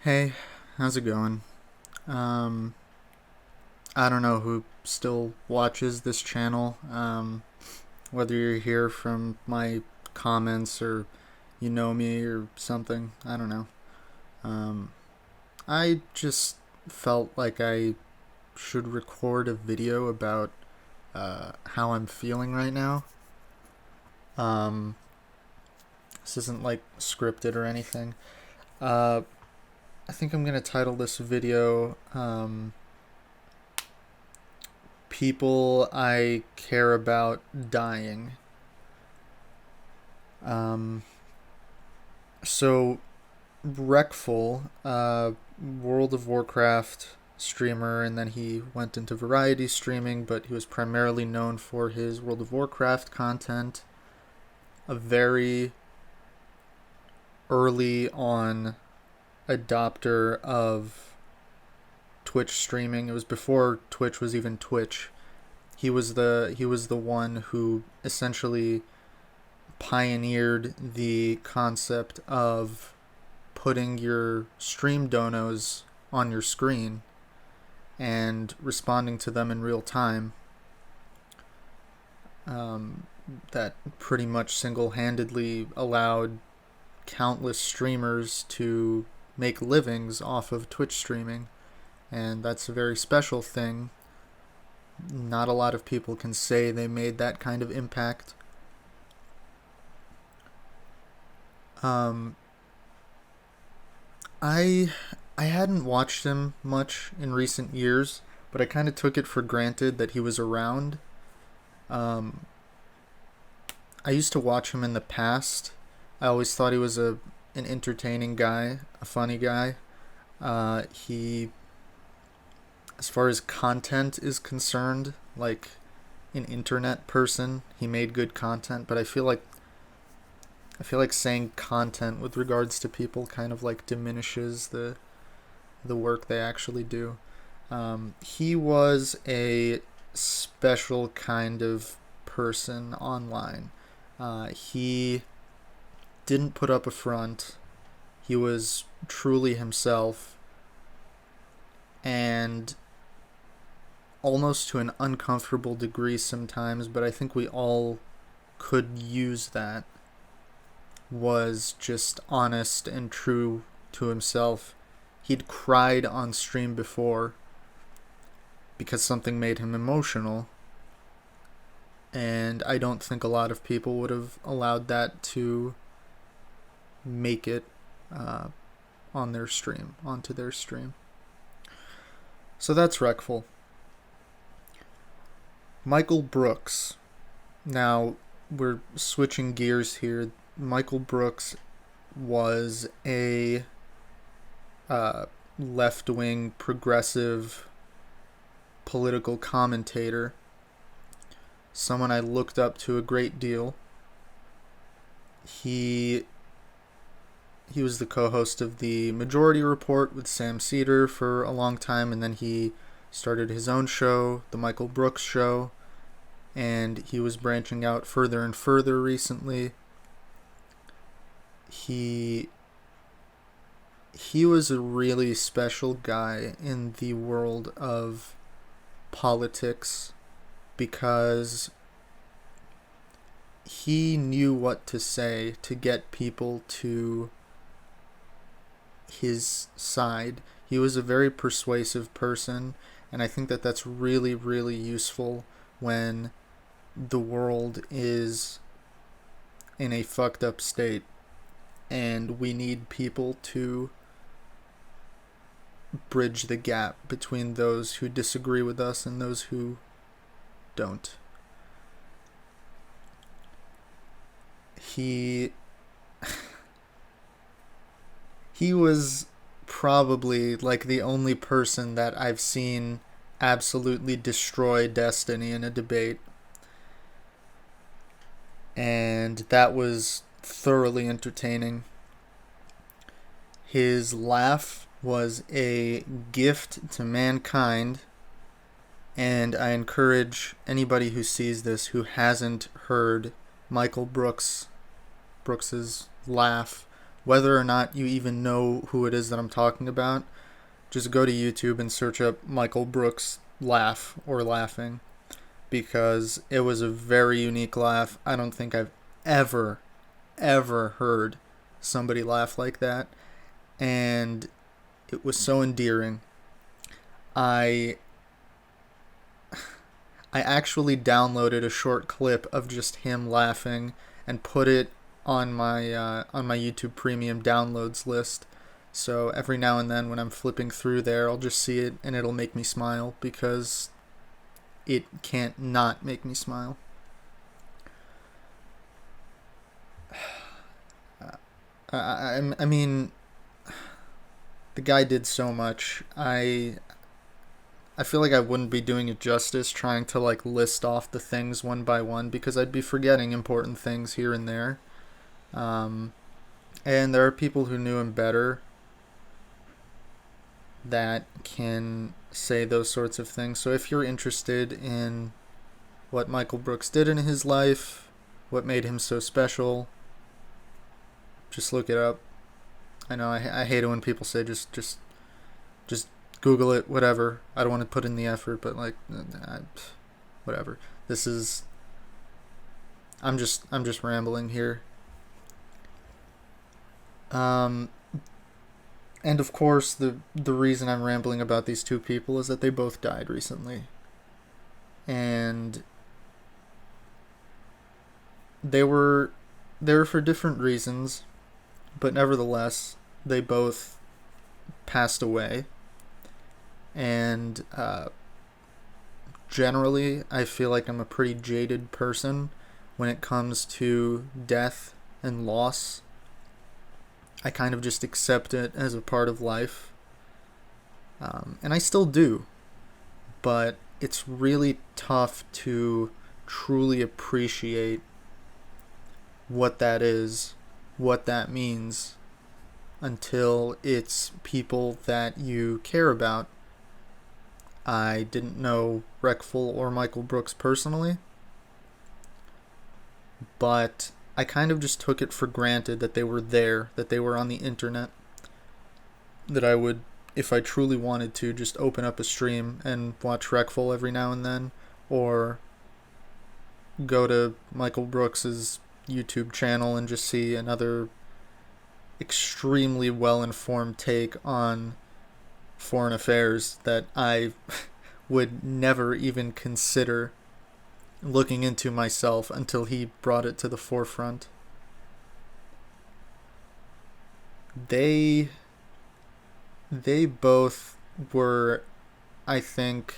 Hey, how's it going? Um, I don't know who still watches this channel. Whether you're here from my comments or you know me or something, I don't know. Um, I just felt like I should record a video about how I'm feeling right now. Um, this isn't like scripted or anything. Uh, I think I'm gonna title this video people I care about dying. Um, so Wreckful, World of Warcraft streamer, and then he went into variety streaming, but he was primarily known for his World of Warcraft content. A very early on adopter of Twitch streaming. It was before Twitch was even Twitch. He was the one who essentially pioneered the concept of putting your stream donos on your screen and responding to them in real time. Um, that pretty much single handedly allowed countless streamers to make livings off of Twitch streaming. And that's a very special thing. Not a lot of people can say they made that kind of impact. Um, I I hadn't watched him much in recent years, but I kind of took it for granted that he was around. Um, I used to watch him in the past. I always thought he was an entertaining guy, a funny guy. He, as far as content is concerned, like an internet person, he made good content. But I feel like saying content with regards to people kind of like diminishes the work they actually do. He was a special kind of person online. He didn't put up a front. He was truly himself, and almost to an uncomfortable degree sometimes, but I think we all could use that, was just honest and true to himself. He'd cried on stream before because something made him emotional, and I don't think a lot of people would have allowed that to make it uh, on their stream, onto their stream. So that's Wreckful. Michael Brooks. Now, we're switching gears here. Michael Brooks was a left wing progressive political commentator, someone I looked up to a great deal. He he was the co-host of the Majority Report with Sam Cedar for a long time, and then he started his own show, the Michael Brooks Show, and he was branching out further and further recently. He he was a really special guy in the world of politics because he knew what to say to get people to his side. He was a very persuasive person, and I think that that's really, really useful when the world is in a fucked up state and we need people to bridge the gap between those who disagree with us and those who don't. He he was probably like the only person that I've seen absolutely destroy Destiny in a debate, and that was thoroughly entertaining. His laugh was a gift to mankind, and I encourage anybody who sees this who hasn't heard Michael Brooks's laugh Whether or not you even know who it is that I'm talking about, just go to YouTube and search up Michael Brooks laugh or laughing, because it was a very unique laugh. I don't think I've ever heard somebody laugh like that, and it was so endearing. I I actually downloaded a short clip of just him laughing and put it on my YouTube Premium downloads list. So every now and then when I'm flipping through there, I'll just see it and it'll make me smile, because it can't not make me smile. I mean, the guy did so much. I feel like I wouldn't be doing it justice trying to like list off the things one by one, because I'd be forgetting important things here and there. Um, and there are people who knew him better that can say those sorts of things. So if you're interested in what Michael Brooks did in his life, what made him so special, just look it up. I know I hate it when people say just Google it, whatever. I don't want to put in the effort, but like, whatever. This is I'm just rambling here. Um, and of course, the reason I'm rambling about these two people is that they both died recently, and they were there for different reasons, but nevertheless, they both passed away. And generally, I feel like I'm a pretty jaded person when it comes to death and loss. I kind of just accept it as a part of life. And I still do. But it's really tough to truly appreciate what that is, what that means, until it's people that you care about. I didn't know Reckful or Michael Brooks personally, but I kind of just took it for granted that they were there, that they were on the internet, that I would, if I truly wanted to, just open up a stream and watch Reckful every now and then, or go to Michael Brooks's YouTube channel and just see another extremely well-informed take on foreign affairs that I would never even consider looking into myself until he brought it to the forefront. They both were, I think,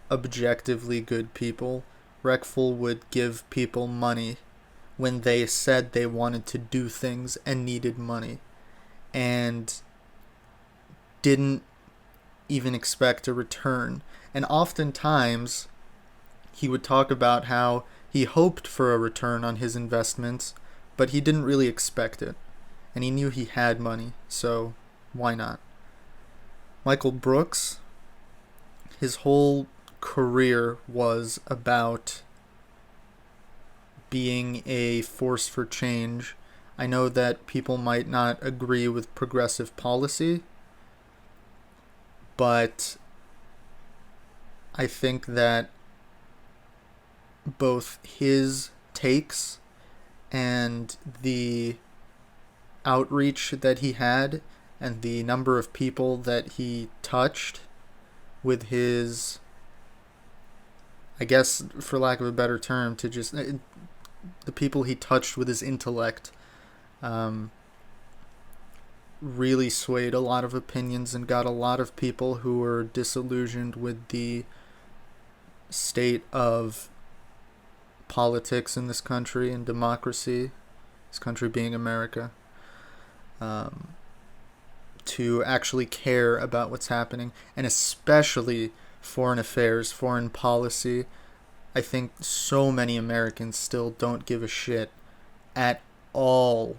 objectively good people. Reckful would give people money when they said they wanted to do things and needed money, and didn't even expect a return. And oftentimes, he would talk about how he hoped for a return on his investments, but he didn't really expect it. And he knew he had money, so why not? Michael Brooks, his whole career was about being a force for change. I know that people might not agree with progressive policy, but I think that both his takes and the outreach that he had and the number of people that he touched with his, I guess for lack of a better term, to just the people he touched with his intellect, really swayed a lot of opinions and got a lot of people who were disillusioned with the state of politics in this country and democracy, this country being America, to actually care about what's happening, and especially foreign affairs, foreign policy. I think so many Americans still don't give a shit at all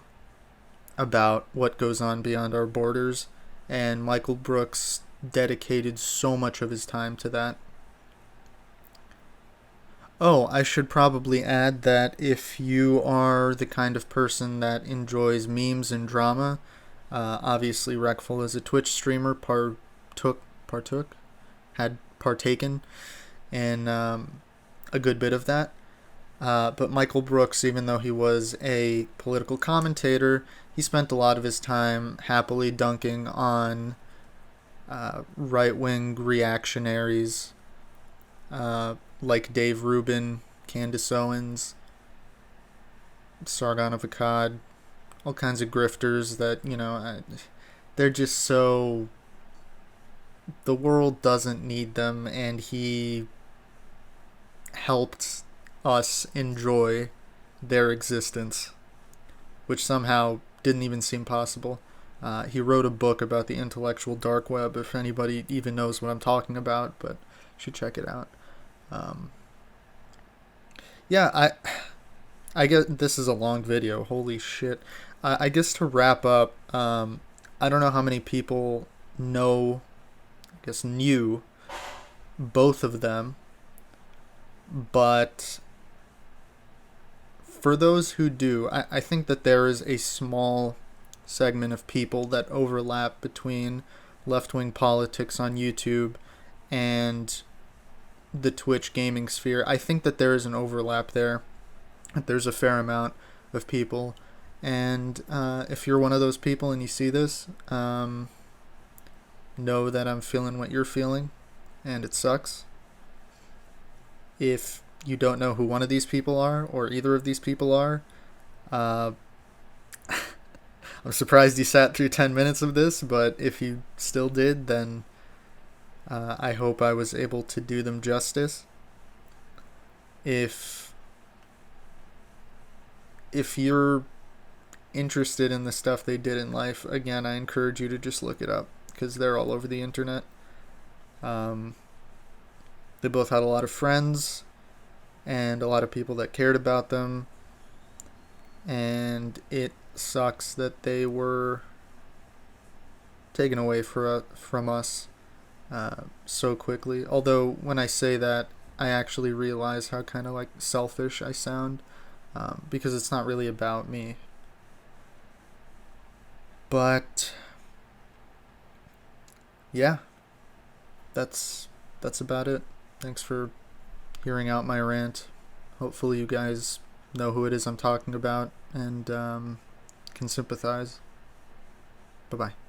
about what goes on beyond our borders, and Michael Brooks dedicated so much of his time to that. Oh, I should probably add that if you are the kind of person that enjoys memes and drama, obviously Reckful is a Twitch streamer, partook, had partaken in a good bit of that. But Michael Brooks, even though he was a political commentator, he spent a lot of his time happily dunking on right wing reactionaries like Dave Rubin, Candace Owens, Sargon of Akkad, all kinds of grifters that, they're just so. The world doesn't need them, and he helped us enjoy their existence, which somehow didn't even seem possible. He wrote a book about the intellectual dark web, if anybody even knows what I'm talking about, but you should check it out. Um, yeah, I guess this is a long video. Holy shit! I guess to wrap up, I don't know how many people know, I guess knew both of them, but for those who do, I think that there is a small segment of people that overlap between left wing politics on YouTube and the Twitch gaming sphere. I think that there is an overlap there. There's a fair amount of people. And if you're one of those people and you see this, know that I'm feeling what you're feeling, and it sucks. If you don't know who one of these people are, or either of these people are, uh, I'm surprised you sat through 10 minutes of this, but if you still did, then I hope I was able to do them justice. If you're interested in the stuff they did in life, again, I encourage you to just look it up, because they're all over the internet. They both had a lot of friends and a lot of people that cared about them, and it sucks that they were taken away from us so quickly. Although when I say that, I actually realize how kind of like selfish I sound, because it's not really about me. But yeah, that's about it. Thanks for hearing out my rant. Hopefully you guys know who it is I'm talking about and can sympathize. Bye bye.